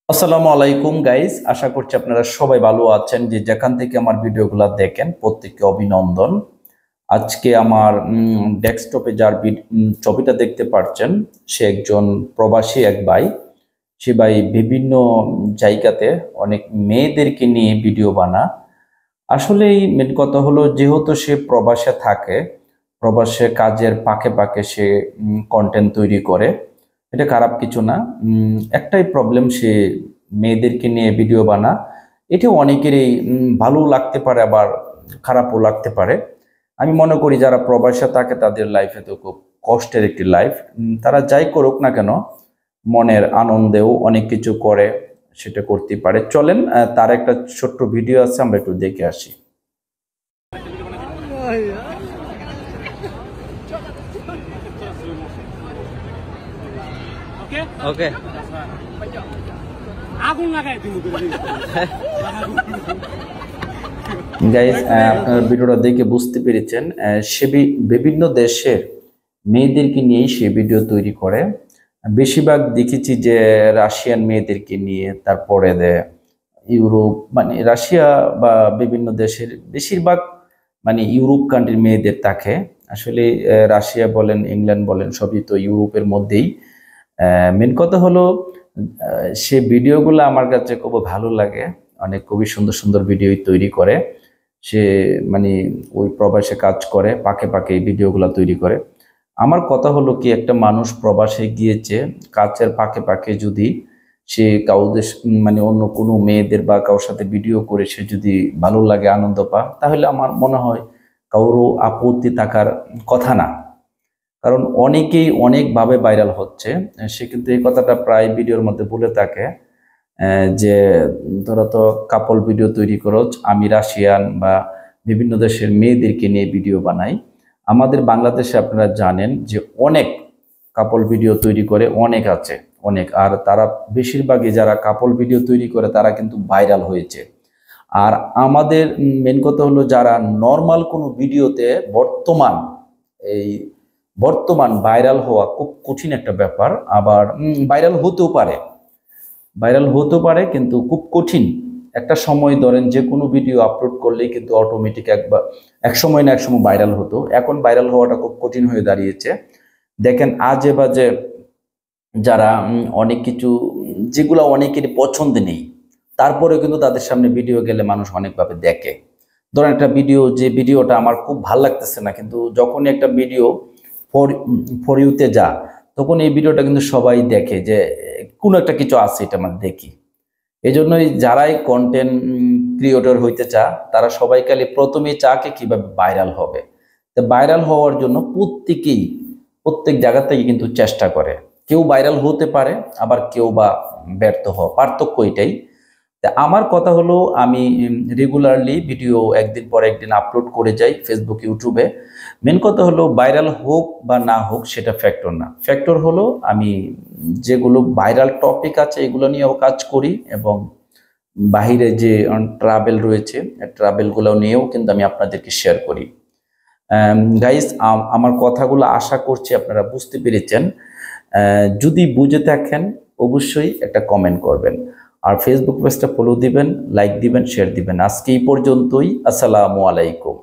আসসালামু আলাইকুম গাইস, আশা করছি আপনারা সবাই ভালো আছেন। যে যেখান থেকে আমার ভিডিওগুলো দেখেন প্রত্যেককে অভিনন্দন। আজকে আমার ডেস্কটপে যার ছবিটা দেখতে পাচ্ছেন সে একজন প্রবাসী এক ভাই। সে ভাই বিভিন্ন জায়গাতে অনেক মেয়েদেরকে নিয়ে ভিডিও আসলেই মেন কথা হলো, যেহেতু সে প্রবাসে থাকে, প্রবাসে কাজের পাকে পাকে সে কন্টেন্ট তৈরি করে। এটা খারাপ কিছু না। একটাই প্রবলেম, সে মেয়েদেরকে নিয়ে ভিডিও এটা অনেকেরই ভালো লাগতে পারে, আবার খারাপও লাগতে পারে। আমি মনে করি যারা প্রবাসে থাকে তাদের লাইফে তো খুব কষ্টের একটি লাইফ। তারা যাই করুক না কেন, মনের আনন্দেও অনেক কিছু করে, সেটা করতে পারে। চলেন তার একটা ছোট্ট ভিডিও আছে, আমরা একটু দেখে আসি। ওকে আগুন লাগাই দিমু গাইস, আপনার ভিডিওটা দেখে বুঝতে পেরেছেন সে বিভিন্ন দেশের মেয়েদেরকে নিয়েই সে ভিডিও তৈরি করে। বেশিরভাগ দেখেছি যে রাশিয়ান মেয়েদেরকে নিয়ে, তারপরে ইউরোপ, মানে রাশিয়া বা বিভিন্ন দেশের বেশিরভাগ, মানে ইউরোপ কান্ট্রির মেয়েদের থাকে। আসলে রাশিয়া বলেন, ইংল্যান্ড বলেন, সবই তো ইউরোপের মধ্যেই। মেন কথা হলো, সে ভিডিওগুলো আমার কাছে খুব ভালো লাগে। অনেক খুবই সুন্দর সুন্দর ভিডিও তৈরি করে সে, মানে ওই প্রবাসে কাজ করে, পাকে পাকে এই ভিডিওগুলো তৈরি করে। আমার কথা হলো কি, একটা মানুষ প্রবাসে গিয়েছে, কাজের পাকে পাকে যদি সে কাউদের মানে অন্য কোনো মেয়েদের বা কারোর সাথে ভিডিও করে সে যদি ভালো লাগে, আনন্দ পায়, তাহলে আমার মনে হয় কারোরও আপত্তি থাকার কথা না। কারণ অনেকেই অনেকভাবে ভাইরাল হচ্ছে। সে কিন্তু এই কথাটা প্রায় ভিডিওর মধ্যে বলে থাকে যে ধরো তো কাপল ভিডিও তৈরি করো, আমি রাশিয়ান বা বিভিন্ন দেশের মেয়েদেরকে নিয়ে ভিডিও বানাই। আমাদের বাংলাদেশে আপনারা জানেন যে অনেক কাপল ভিডিও তৈরি করে, অনেক আছে অনেক। আর তারা বেশিরভাগই যারা কাপল ভিডিও তৈরি করে তারা কিন্তু ভাইরাল হয়েছে। আর আমাদের মেন কথা হলো, যারা নর্মাল কোনো ভিডিওতে বর্তমান ভাইরাল হওয়া খুব কঠিন একটা ব্যাপার। আবার ভাইরাল হতেও পারে কিন্তু খুব কঠিন। একটা সময় ধরেন যে কোনো ভিডিও আপলোড করলেই কিন্তু অটোমেটিক এক সময় না এক সময় ভাইরাল হতো। এখন ভাইরাল হওয়াটা খুব কঠিন হয়ে দাঁড়িয়েছে। দেখেন আজে বাজে যারা অনেক কিছু, যেগুলো অনেকের পছন্দ নেই, তারপরে কিন্তু তাদের সামনে ভিডিও গেলে মানুষ অনেকভাবে দেখে। ধরেন একটা ভিডিও, যে ভিডিওটা আমার খুব ভাল লাগতেছে না, কিন্তু যখনই একটা ভিডিও ফর ইউতে যা, তখন এই ভিডিওটা কিন্তু সবাই দেখে যে কোনো একটা কিছু আছে, এটা মানে দেখি। এই জন্যই যারাই কন্টেন্ট ক্রিয়েটর হইতে তারা সবাই খালি প্রথমেই চাকে কিভাবে ভাইরাল হবে। তো ভাইরাল হওয়ার জন্য প্রত্যেক জায়গা থেকে কিন্তু চেষ্টা করে। কেউ ভাইরাল হতে পারে, আবার কেউ বা ব্যর্থ হওয়া, পার্থক্য এটাই। তা আমার কথা হলো, আমি রেগুলারলি ভিডিও একদিন পর একদিন আপলোড করে যাই ফেসবুক, ইউটিউবে। মেন কথা হলো, ভাইরাল হোক বা না হোক সেটা ফ্যাক্টর না। ফ্যাক্টর হলো আমি যেগুলো ভাইরাল টপিক আছে এগুলো নিয়েও কাজ করি, এবং বাহিরে যে ট্রাভেল রয়েছে, ট্রাভেলগুলো নিয়েও কিন্তু আমি আপনাদেরকে শেয়ার করি। গাইস, আমার কথাগুলো আশা করছি আপনারা বুঝতে পেরেছেন। যদি বুঝে থাকেন অবশ্যই একটা কমেন্ট করবেন, আর ফেসবুক পেজটা ফলো দিবেন, লাইক দিবেন, শেয়ার দিবেন। আজকে এই পর্যন্তই। আসসালামু আলাইকুম।